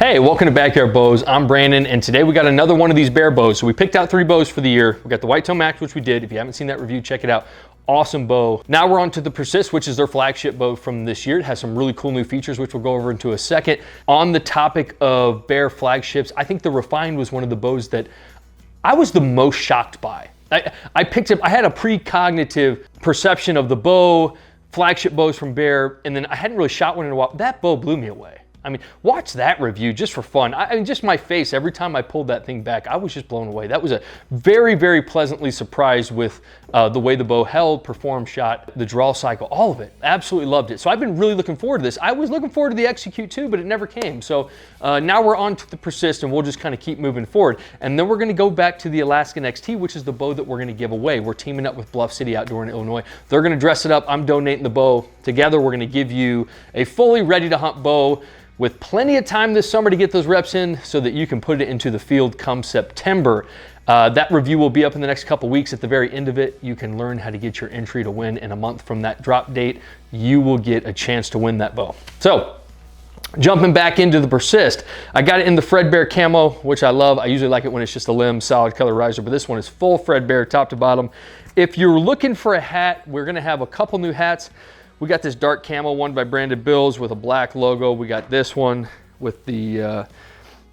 Hey, welcome to Backyard Bows. I'm Brandon, and today we got another one of these bear bows. So we picked out 3 bows for the year. We got the Whitetail Max, which we did. If you haven't seen that review, check it out. Awesome bow. Now we're on to the Persist, which is their flagship bow from this year. It has some really cool new features, which we'll go over into a second. On the topic of bear flagships, I think the Refined was one of the bows that I was the most shocked by. I picked up, I had a precognitive perception of the bow, flagship bows from Bear, and then I hadn't really shot one in a while. That bow blew me away. I mean, watch that review just for fun. I mean, just my face, every time I pulled that thing back, I was just blown away. That was a very, very pleasantly surprised with the way the bow held, performed, shot, the draw cycle, all of it. Absolutely loved it. So I've been really looking forward to this. I was looking forward to the ACCU too, but it never came. So now we're on to the Persist, and we'll just kind of keep moving forward. And then we're gonna go back to the Alaskan XT, which is the bow that we're gonna give away. We're teaming up with Bluff City Outdoor in Illinois. They're gonna dress it up. I'm donating the bow. Together, we're gonna give you a fully ready to hunt bow with plenty of time this summer to get those reps in so that you can put it into the field come September. That review will be up in the next couple weeks. At the very end of it, you can learn how to get your entry to win in a month from that drop date. You will get a chance to win that bow. So, jumping back into the Persist, I got it in the Fredbear camo, which I love. I usually like it when it's just a limb, solid color riser, but this one is full Fredbear, top to bottom. If you're looking for a hat, we're gonna have a couple new hats. We got this dark camo one by Branded Bills with a black logo. We got this one with the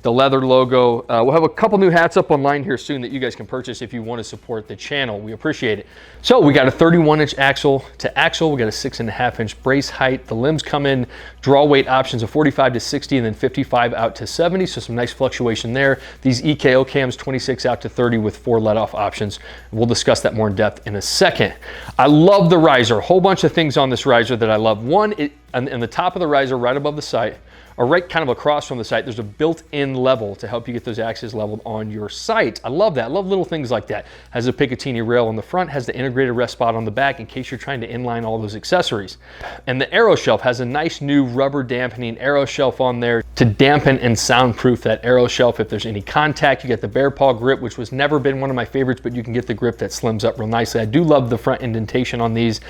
leather logo. We'll have a couple new hats up online here soon that you guys can purchase if you want to support the channel. We appreciate it. So we got a 31-inch axle to axle. We got a 6.5-inch brace height. The limbs come in draw weight options of 45 to 60 and then 55 out to 70. So some nice fluctuation there. These EKO cams 26 out to 30 with 4 let-off options. We'll discuss that more in depth in a second. I love the riser. A whole bunch of things on this riser that I love. One, in the top of the riser, right above the sight, or right kind of across from the sight, there's a built-in level to help you get those axes leveled on your sight. I love that. I love little things like that. Has a Picatinny rail on the front, has the integrated rest spot on the back in case you're trying to inline all those accessories. And the arrow shelf has a nice new rubber dampening arrow shelf on there to dampen and soundproof that arrow shelf if there's any contact. You get the bear paw grip, which was never been one of my favorites, but you can get the grip that slims up real nicely. I do love the front indentation on these.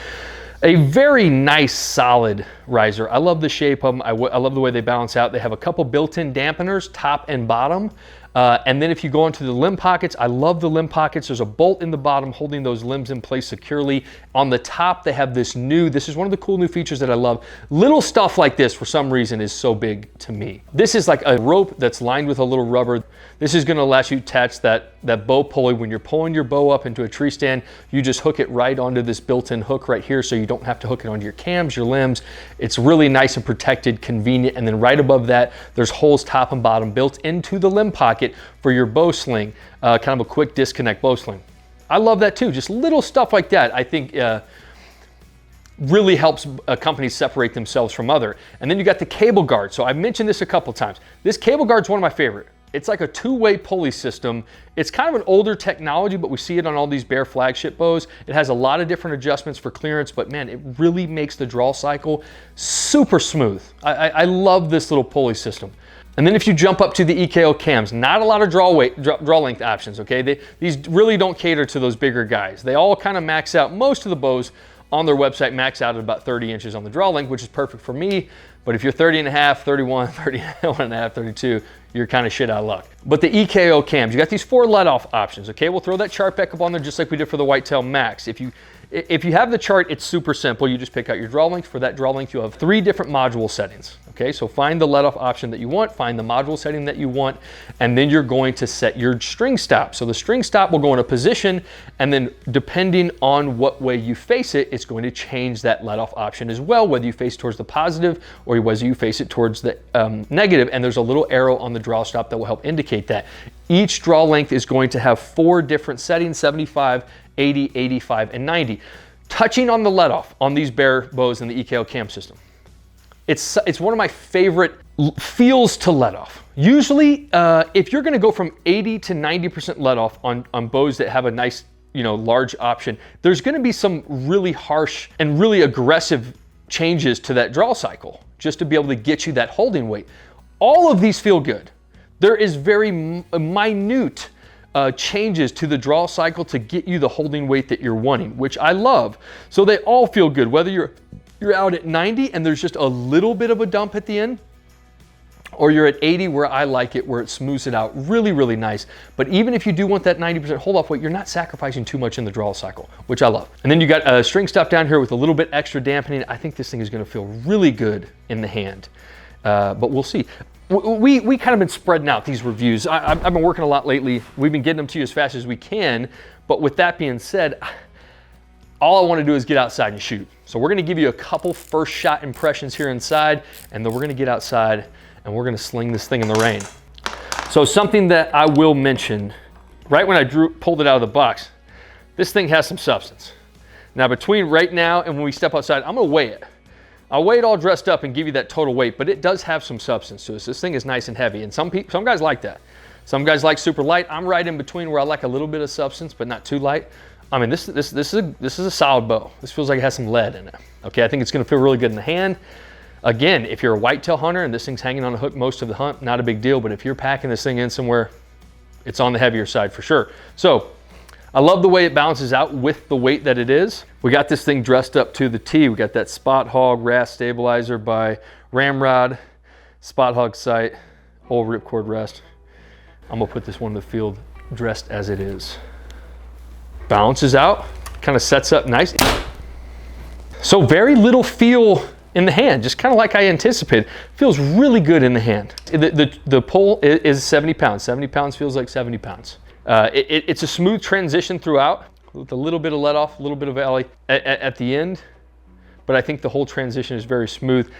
A very nice solid riser. I love the shape of them. I love the way they balance out. They have a couple built-in dampeners, top and bottom. And then if you go into the limb pockets, I love the limb pockets. There's a bolt in the bottom holding those limbs in place securely. On the top, they have this is one of the cool new features that I love. Little stuff like this, for some reason, is so big to me. This is like a rope that's lined with a little rubber. This is gonna let you attach that bow pulley. When you're pulling your bow up into a tree stand, you just hook it right onto this built-in hook right here so you don't have to hook it onto your cams, your limbs. It's really nice and protected, convenient. And then right above that, there's holes top and bottom built into the limb pocket for your bow sling, kind of a quick disconnect bow sling. I love that too. Just little stuff like that, I think really helps companies separate themselves from other. And then you got the cable guard. So I've mentioned this a couple times. This cable guard's one of my favorite. It's like a 2-way pulley system. It's kind of an older technology, but we see it on all these Bear flagship bows. It has a lot of different adjustments for clearance, but man, it really makes the draw cycle super smooth. I love this little pulley system. And then if you jump up to the EKO cams, not a lot of draw length options, okay? These really don't cater to those bigger guys. They all kind of max out. Most of the bows on their website max out at about 30 inches on the draw length, which is perfect for me. But if you're 30 and a half, 31, 31 and a half, 32, you're kind of shit out of luck. But the EKO cams, you got these 4 let-off options, okay? We'll throw that chart back up on there just like we did for the Whitetail Max. If you have the chart, it's super simple. You just pick out your draw length. For that draw length, you'll have 3 different module settings, okay? So find the let-off option that you want, find the module setting that you want, and then you're going to set your string stop. So the string stop will go in a position, and then depending on what way you face it, it's going to change that let-off option as well, whether you face towards the positive or whether you face it towards the negative, and there's a little arrow on the draw stop that will help indicate that. Each draw length is going to have 4 different settings, 75, 80, 85, and 90. Touching on the let-off on these Bear bows in the EKO cam system. It's one of my favorite feels to let off. Usually, if you're gonna go from 80 to 90% let off on bows that have a nice, large option, there's gonna be some really harsh and really aggressive changes to that draw cycle just to be able to get you that holding weight. All of these feel good. There is very minute changes to the draw cycle to get you the holding weight that you're wanting, which I love. So they all feel good, whether you're out at 90 and there's just a little bit of a dump at the end, or you're at 80 where I like it, where it smooths it out really, really nice. But even if you do want that 90% hold off weight, you're not sacrificing too much in the draw cycle, which I love. And then you got a string stop down here with a little bit extra dampening. I think this thing is gonna feel really good in the hand, but we'll see. We kind of been spreading out these reviews. I've been working a lot lately. We've been getting them to you as fast as we can, but with that being said, all I want to do is get outside and shoot. So we're going to give you a couple first shot impressions here inside, and then we're going to get outside and we're going to sling this thing in the rain. So something that I will mention, right when I pulled it out of the box, this thing has some substance. Now between right now and when we step outside, I'm going to weigh it. I'll weigh it all dressed up and give you that total weight, but it does have some substance to it. So this thing is nice and heavy, and some guys like that. Some guys like super light. I'm right in between where I like a little bit of substance, but not too light. I mean, this is a solid bow. This feels like it has some lead in it. Okay, I think it's gonna feel really good in the hand. Again, if you're a whitetail hunter and this thing's hanging on a hook most of the hunt, not a big deal, but if you're packing this thing in somewhere, it's on the heavier side for sure. So, I love the way it balances out with the weight that it is. We got this thing dressed up to the T. We got that Spot Hog RAS stabilizer by Ramrod, Spot Hog sight, old ripcord rest. I'm gonna put this one in the field dressed as it is. Balances out, kind of sets up nice. So very little feel in the hand, just kind of like I anticipated. Feels really good in the hand. The pull is 70 pounds. 70 pounds feels like 70 pounds. It's a smooth transition throughout, with a little bit of let off, a little bit of valley at the end, but I think the whole transition is very smooth.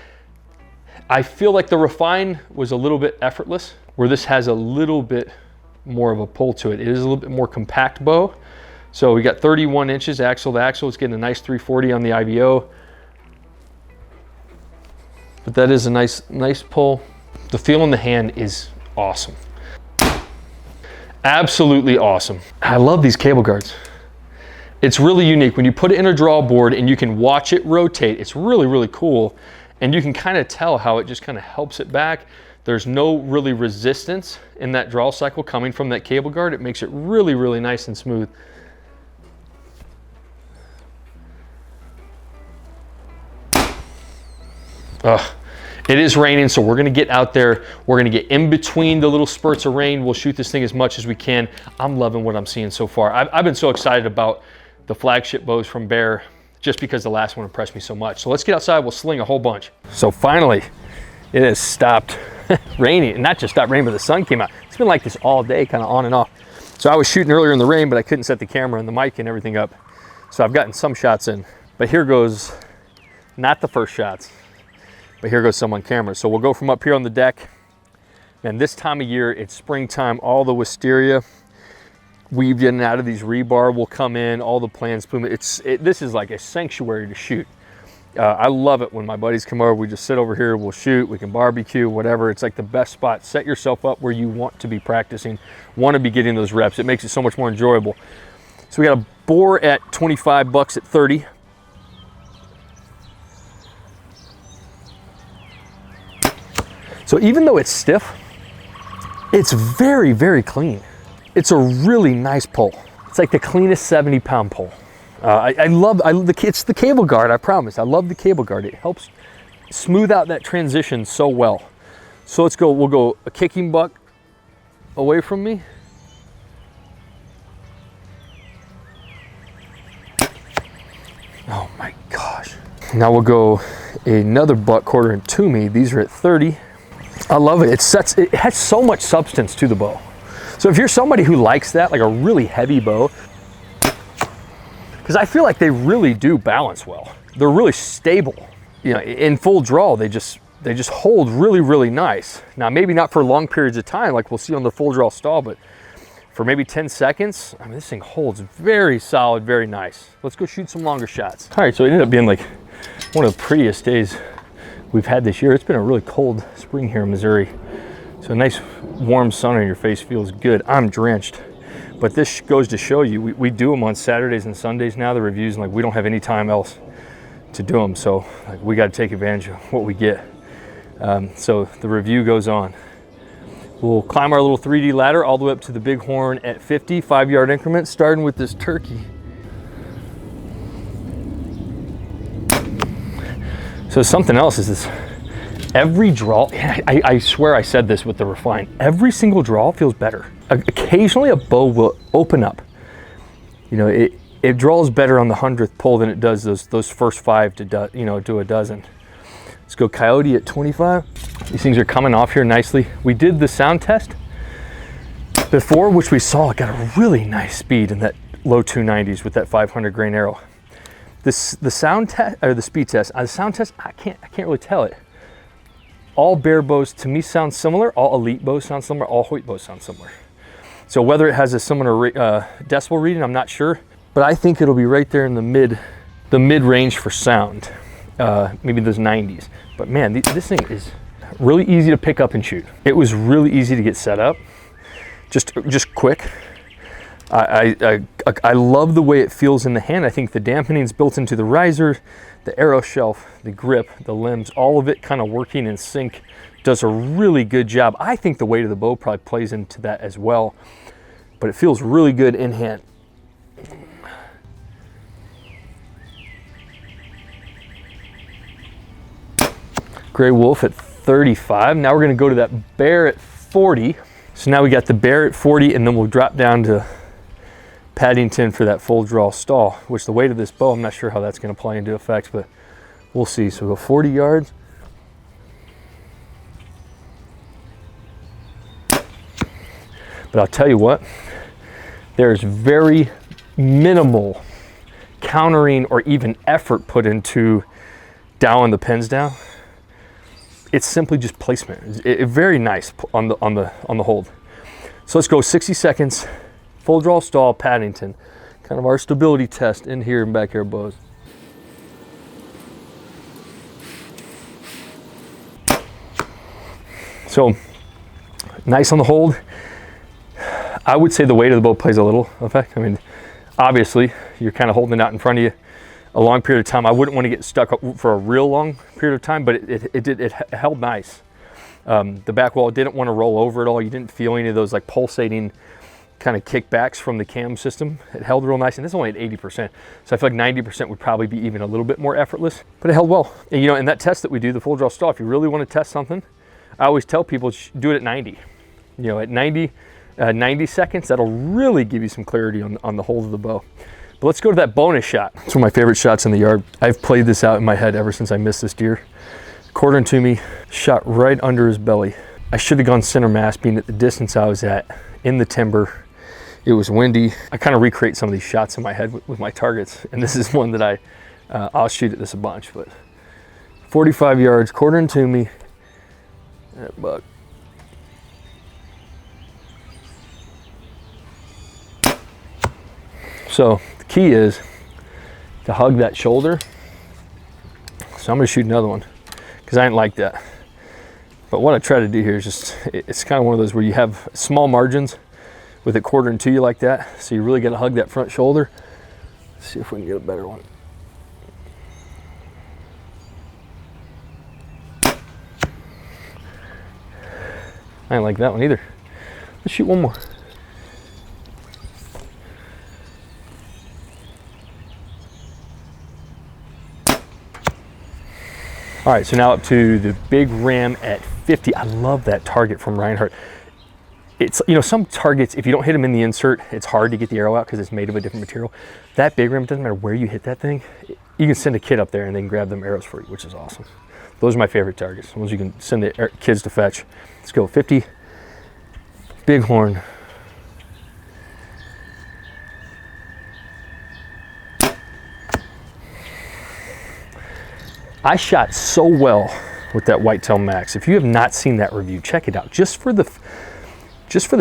I feel like the refine was a little bit effortless, where this has a little bit more of a pull to it. It is a little bit more compact bow. So we got 31 inches axle to axle. It's getting a nice 340 on the IBO. But that is a nice pull. The feel in the hand is awesome. Absolutely awesome. I love these cable guards. It's really unique. When you put it in a draw board and you can watch it rotate, it's really, really cool. And you can kind of tell how it just kind of helps it back. There's no really resistance in that draw cycle coming from that cable guard. It makes it really, really nice and smooth. It is raining, so we're gonna get out there. We're gonna get in between the little spurts of rain. We'll shoot this thing as much as we can. I'm loving what I'm seeing so far. I've been so excited about the flagship bows from Bear just because the last one impressed me so much. So let's get outside, we'll sling a whole bunch. So finally, it has stopped raining, and not just stopped raining, but the sun came out. It's been like this all day, kind of on and off. So I was shooting earlier in the rain, but I couldn't set the camera and the mic and everything up. So I've gotten some shots in, but here goes, not the first shots. But here goes some on camera. So we'll go from up here on the deck. And this time of year, it's springtime, all the wisteria weaved in and out of these rebar will come in, all the plants bloom. This is like a sanctuary to shoot. I love it when my buddies come over, we just sit over here, we'll shoot, we can barbecue, whatever. It's like the best spot. Set yourself up where you want to be practicing, want to be getting those reps. It makes it so much more enjoyable. So we got a boar at 25 bucks at 30. So even though it's stiff, it's very, very clean. It's a really nice pull. It's like the cleanest 70-pound pull. It's the cable guard, I promise. I love the cable guard. It helps smooth out that transition so well. So let's go, we'll go a kicking buck away from me. Oh my gosh. Now we'll go another buck quartering to me. These are at 30. I love it. It has so much substance to the bow. So if you're somebody who likes that, like a really heavy bow, because I feel like they really do balance well. They're really stable. You know, in full draw, they just hold really, really nice. Now, maybe not for long periods of time, like we'll see on the full draw stall, but for maybe 10 seconds, I mean, this thing holds very solid, very nice. Let's go shoot some longer shots. All right, so it ended up being like one of the prettiest days we've had this year. It's been a really cold spring here in Missouri. So a nice warm sun on your face feels good. I'm drenched, but this goes to show you, we do them on Saturdays and Sundays now, the reviews, and like we don't have any time else to do them. So like, we got to take advantage of what we get. So the review goes on. We'll climb our little 3D ladder all the way up to the bighorn at 50 5-yard increments, starting with this turkey. So something else is this Every draw, I swear I said this with the refine, every single draw feels better. Occasionally a bow will open up. You know, it draws better on the 100th pull than it does those first 5 to a dozen. Let's go Coyote at 25. These things are coming off here nicely. We did the sound test before, which we saw it got a really nice speed in that low 290s with that 500 grain arrow. The sound test or the speed test, the sound test, I can't really tell it. All bear bows to me sound similar. All elite bows sound similar. All Hoyt bows sound similar. So whether it has a similar decibel reading, I'm not sure, but I think it'll be right there in the mid range for sound, maybe those 90s. But man, this thing is really easy to pick up and shoot. It was really easy to get set up, just quick. I love the way it feels in the hand. I think the dampening is built into the riser, the arrow shelf, the grip, the limbs, all of it kind of working in sync does a really good job. I think the weight of the bow probably plays into that as well, but it feels really good in hand. Gray Wolf at 35. Now we're gonna go to that bear at 40. So now we got the bear at 40, and then we'll drop down to Paddington for that full draw stall, which the weight of this bow, I'm not sure how that's going to play into effect, but we'll see. So we'll go 40 yards. But I'll tell you what, there's very minimal countering or even effort put into dialing the pins down. It's simply just placement. It's very nice on the hold. So let's go 60 seconds. Full draw stall, Paddington. Kind of our stability test in here in backyard bows. So, nice on the hold. I would say the weight of the bow plays a little effect. I mean, obviously, you're kind of holding it out in front of you a long period of time. I wouldn't want to get stuck for a real long period of time, but it held nice. The back wall didn't want to roll over at all. You didn't feel any of those like pulsating kind of kickbacks from the cam system. It held real nice, and this is only at 80%. So I feel like 90% would probably be even a little bit more effortless, but it held well. And you know, in that test that we do, the full draw stall, if you really want to test something, I always tell people do it at 90. You know, at 90 seconds, that'll really give you some clarity on the hold of the bow. But let's go to that bonus shot. It's one of my favorite shots in the yard. I've played this out in my head ever since I missed this deer. Quartering to me, shot right under his belly. I should have gone center mass, being at the distance I was at in the timber. It was windy. I kind of recreate some of these shots in my head with my targets, and this is one that I'll shoot at this a bunch. But 45 yards, quartering to me, that buck. So the key is to hug that shoulder. So I'm gonna shoot another one because I didn't like that. But what I try to do here is just, it's kind of one of those where you have small margins with it quartering to you like that. So you really got to hug that front shoulder. Let's see if we can get a better one. I didn't like that one either. Let's shoot one more. All right, so now up to the big ram at 50. I love that target from Reinhardt. It's, you know, some targets, if you don't hit them in the insert, it's hard to get the arrow out because it's made of a different material. That big ram, it doesn't matter where you hit that thing, you can send a kid up there and they can grab them arrows for you, which is awesome. Those are my favorite targets, the ones you can send the kids to fetch. Let's go 50, bighorn. I shot so well with that Whitetail Max. If you have not seen that review, check it out. Just for the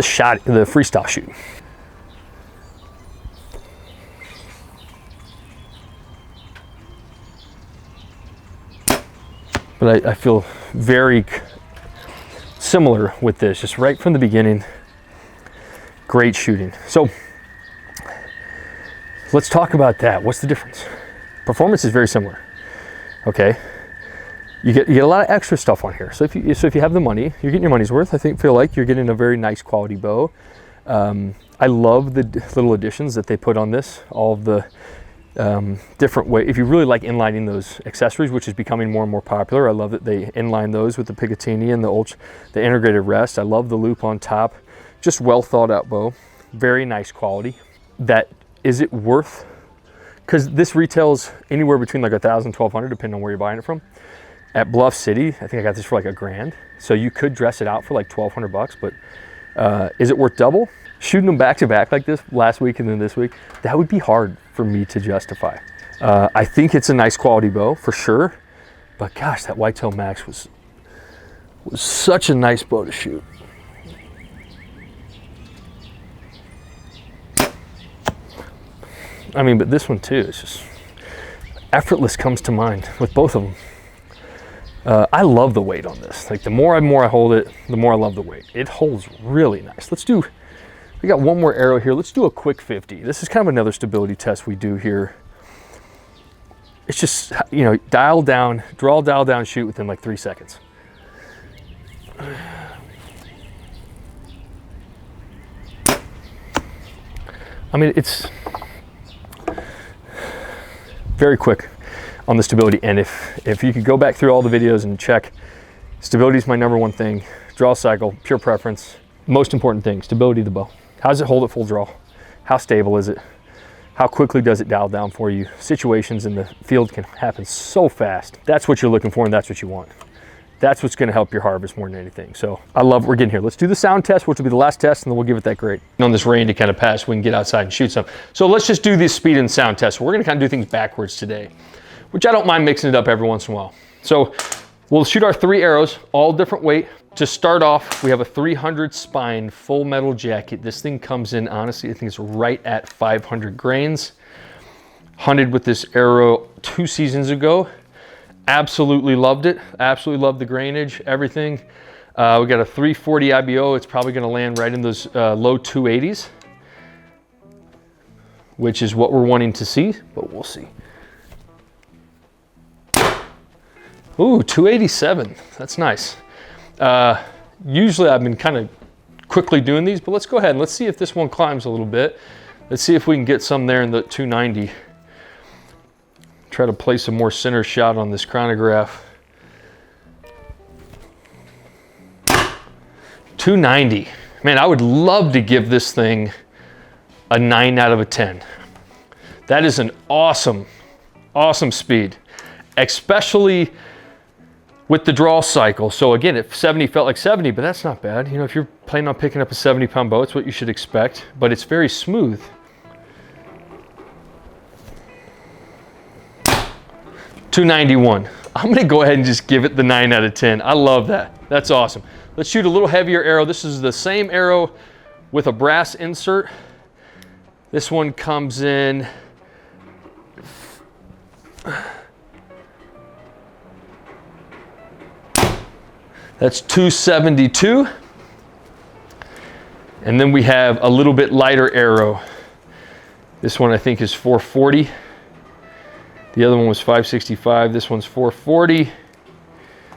shot, the freestyle shoot. But I feel very similar with this, just right from the beginning. Great shooting. So let's talk about that. What's the difference? Performance is very similar. Okay, you get a lot of extra stuff on here. So if you have the money, you're getting your money's worth. I feel like you're getting a very nice quality bow. I love the little additions that they put on this. All of the different way. If you really like inlining those accessories, which is becoming more and more popular, I love that they inline those with the Picatinny and the integrated rest. I love the loop on top. Just well thought out bow, very nice quality. Is it worth, because this retails anywhere between like $1,000 and $1,200 depending on where you're buying it from. At Bluff City, I think I got this for like $1,000. So you could dress it out for like $1,200, but is it worth double? Shooting them back to back like this last week and then this week, that would be hard for me to justify. I think it's a nice quality bow for sure, but gosh, that Whitetail Max was such a nice bow to shoot. I mean, but this one too, it's just effortless comes to mind with both of them. I love the weight on this. Like the more I hold it, the more I love the weight. It holds really nice. We got one more arrow here. Let's do a quick 50. This is kind of another stability test we do here. It's just, you know, dial down, draw, dial down, shoot within like 3 seconds. I mean, it's very quick on the stability. And if you could go back through all the videos and check, stability is my #1 thing. Draw cycle, pure preference. Most important thing, stability of the bow. How does it hold at full draw? How stable is it? How quickly does it dial down for you? Situations in the field can happen so fast. That's what you're looking for and that's what you want. That's what's gonna help your harvest more than anything. So I love what we're getting here. Let's do the sound test, which will be the last test, and then we'll give it that grade. On this rain to kind of pass, we can get outside and shoot some. So let's just do this speed and sound test. We're gonna kind of do things backwards today, which I don't mind mixing it up every once in a while. So we'll shoot our 3 arrows, all different weight. To start off, we have a 300 spine full metal jacket. This thing comes in, honestly, I think it's right at 500 grains. Hunted with this arrow 2 seasons ago. Absolutely loved it. Absolutely loved the grainage, everything. We got a 340 IBO. It's probably gonna land right in those low 280s, which is what we're wanting to see, but we'll see. Ooh, 287, that's nice. Usually I've been kind of quickly doing these, but let's go ahead and let's see if this one climbs a little bit. Let's see if we can get some there in the 290. Try to place a more center shot on this chronograph. 290. Man, I would love to give this thing a 9 out of a 10. That is an awesome, awesome speed, especially with the draw cycle. So again, if 70 felt like 70, but that's not bad. You know, if you're planning on picking up a 70-pound bow, it's what you should expect, but it's very smooth. 291. I'm gonna go ahead and just give it the 9 out of 10. I love that. That's awesome. Let's shoot a little heavier arrow. This is the same arrow with a brass insert. This one comes in that's 272. And then we have a little bit lighter arrow. This one I think is 440. The other one was 565. This one's 440.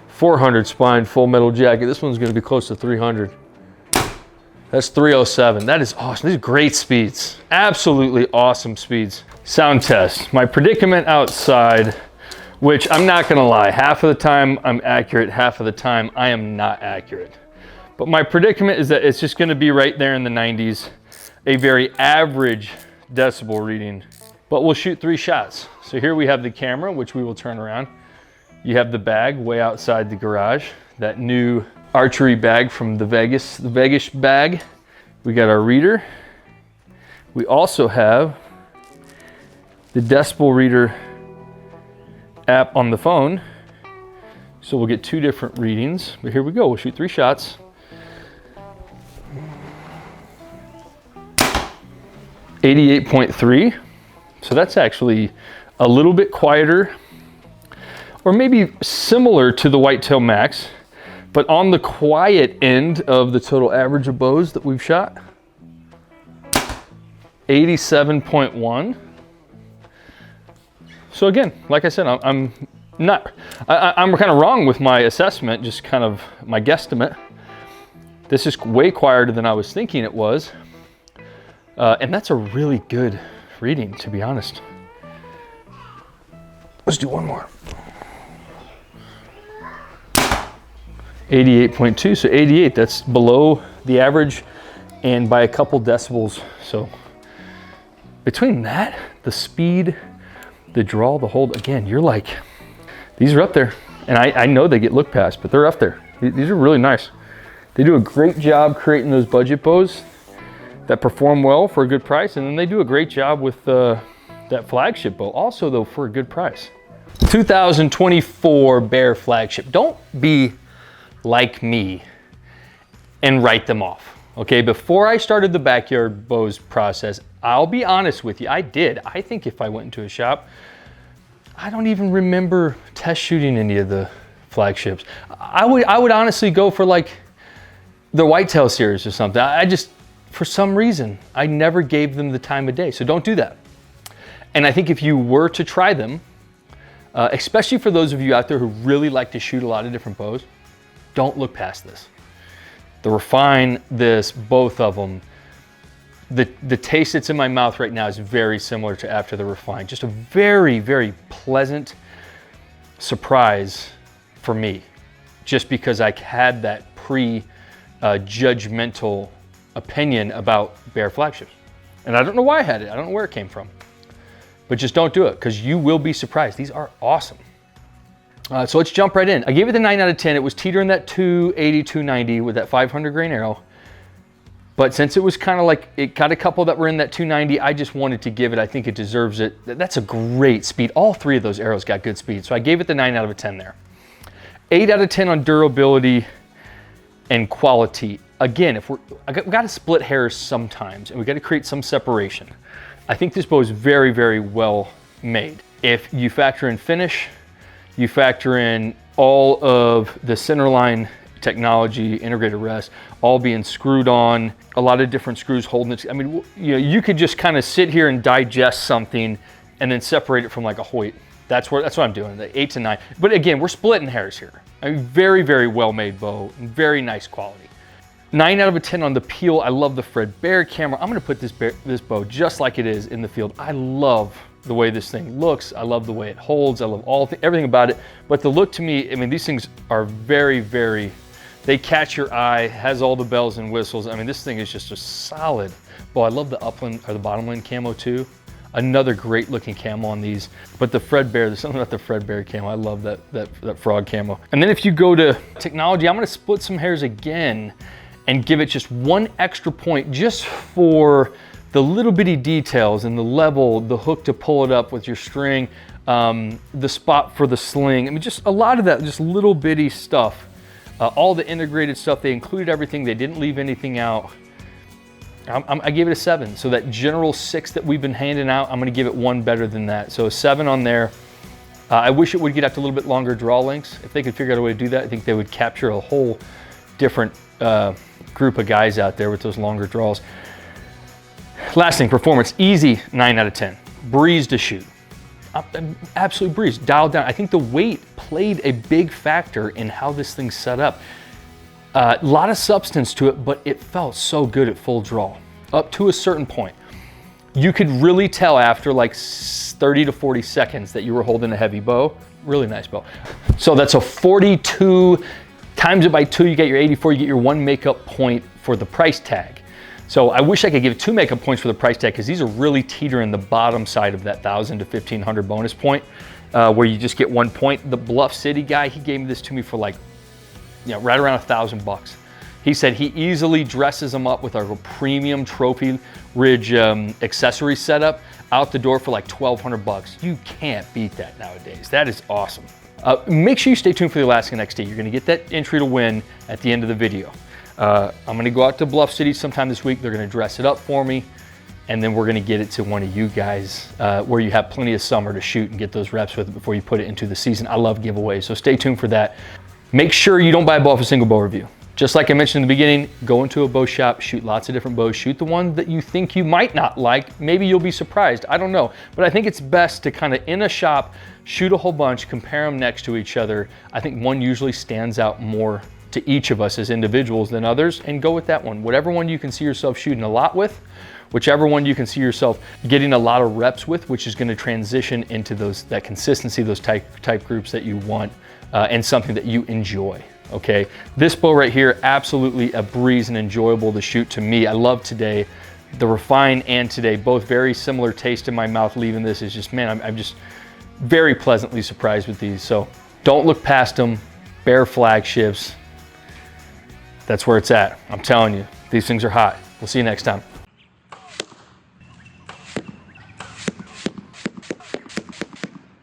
400 spine, full metal jacket. This one's gonna be close to 300. That's 307. That is awesome. These are great speeds. Absolutely awesome speeds. Sound test. My predicament outside, which I'm not gonna lie, half of the time I'm accurate, half of the time I am not accurate. But my predicament is that it's just gonna be right there in the 90s, a very average decibel reading, but we'll shoot 3 shots. So here we have the camera, which we will turn around. You have the bag way outside the garage, that new archery bag from the Vegas bag. We got our reader. We also have the decibel reader app on the phone. So we'll get 2 different readings, but here we go. We'll shoot 3 shots. .3. So that's actually a little bit quieter, or maybe similar to the Whitetail Max, but on the quiet end of the total average of bows that we've shot. 87.1. So again, like I said, I'm kind of wrong with my assessment, just kind of my guesstimate. This is way quieter than I was thinking it was. And that's a really good reading, to be honest. Let's do one more. 88.2, so 88, that's below the average and by a couple decibels. So between that, the speed, the draw, the hold, again, you're like, these are up there. And I know they get looked past, but they're up there. These are really nice. They do a great job creating those budget bows that perform well for a good price. And then they do a great job with that flagship bow also though for a good price. 2024 Bear flagship. Don't be like me and write them off. Okay, before I started the backyard bows process, I'll be honest with you, I think if I went into a shop, I don't even remember test shooting any of the flagships. I would honestly go for like the Whitetail series or something. I just, for some reason, I never gave them the time of day. So don't do that. And I think if you were to try them, especially for those of you out there who really like to shoot a lot of different bows, don't look past this. The Refine, this, both of them, the taste that's in my mouth right now is very similar to after the Refine. Just a very, very pleasant surprise for me, just because I had that judgmental opinion about Bear flagships. And I don't know why I had it. I don't know where it came from. But just don't do it, because you will be surprised. These are awesome. So let's jump right in. I gave it the 9 out of 10. It was teetering that 280, 290 with that 500 grain arrow. But since it was kind of like, it got a couple that were in that 290, I just wanted to give it, I think it deserves it. That's a great speed. All three of those arrows got good speed. So I gave it the 9 out of 10 there. 8 out of 10 on durability and quality. Again, we got to split hairs sometimes, and we got to create some separation. I think this bow is very, very well made. If you factor in finish, you factor in all of the centerline technology, integrated rest, all being screwed on, a lot of different screws holding it. I mean, you know, you could just kind of sit here and digest something and then separate it from like a Hoyt. That's what I'm doing, the 8 to 9. But again, we're splitting hairs here. I mean, very, very well made bow, very nice quality. 9 out of 10 on the peel. I love the Fred Bear camera. I'm gonna put this bow just like it is in the field. I love the way this thing looks. I love the way it holds. I love everything about it. But the look to me, I mean, these things are very, very, they catch your eye, has all the bells and whistles. I mean, this thing is just a solid bow. I love the upland or the bottom lane camo too. Another great looking camo on these. But the Fred Bear, there's something about the Fred Bear camo. I love that frog camo. And then if you go to technology, I'm gonna split some hairs again and give it just one extra point just for the little bitty details and the level, the hook to pull it up with your string, the spot for the sling. I mean, just a lot of that, just little bitty stuff. All the integrated stuff, they included everything. They didn't leave anything out. I gave it a 7. So that general 6 that we've been handing out, I'm gonna give it 1 better than that. So a 7 on there. I wish it would get out to a little bit longer draw lengths. If they could figure out a way to do that, I think they would capture a whole different group of guys out there with those longer draws. Last thing, performance, easy 9 out of 10. Breeze to shoot. Absolutely breeze, dialed down. I think the weight played a big factor in how this thing's set up. A lot of substance to it, but it felt so good at full draw, up to a certain point. You could really tell after like 30 to 40 seconds that you were holding a heavy bow. Really nice bow. So that's a 42, times it by 2, you get your 84, you get your 1 makeup point for the price tag. So I wish I could give 2 makeup points for the price tag, because these are really teetering the bottom side of that 1,000 to 1,500 bonus point, where you just get 1 point. The Bluff City guy, he gave this to me for like, you know, right around $1,000. He said he easily dresses them up with our premium trophy ridge accessory setup out the door for like $1,200. You can't beat that nowadays. That is awesome. Make sure you stay tuned for the Alaska XD. You're gonna get that entry to win at the end of the video. I'm gonna go out to Bluff City sometime this week. They're gonna dress it up for me, and then we're gonna get it to one of you guys where you have plenty of summer to shoot and get those reps with it before you put it into the season. I love giveaways, so stay tuned for that. Make sure you don't buy a bow off a single bow review. Just like I mentioned in the beginning, go into a bow shop, shoot lots of different bows, shoot the one that you think you might not like. Maybe you'll be surprised, I don't know. But I think it's best to kind of, in a shop, shoot a whole bunch, compare them next to each other. I think one usually stands out more to each of us as individuals than others, and go with that one. Whatever one you can see yourself shooting a lot with, whichever one you can see yourself getting a lot of reps with, which is gonna transition into that consistency, those type groups that you want, and something that you enjoy, okay? This bow right here, absolutely a breeze and enjoyable to shoot to me. I love Today. The Refine and Today, both very similar taste in my mouth. Leaving this is just, man, I'm just very pleasantly surprised with these. So don't look past them. Bear flagships, that's where it's at. I'm telling you, these things are hot. We'll see you next time.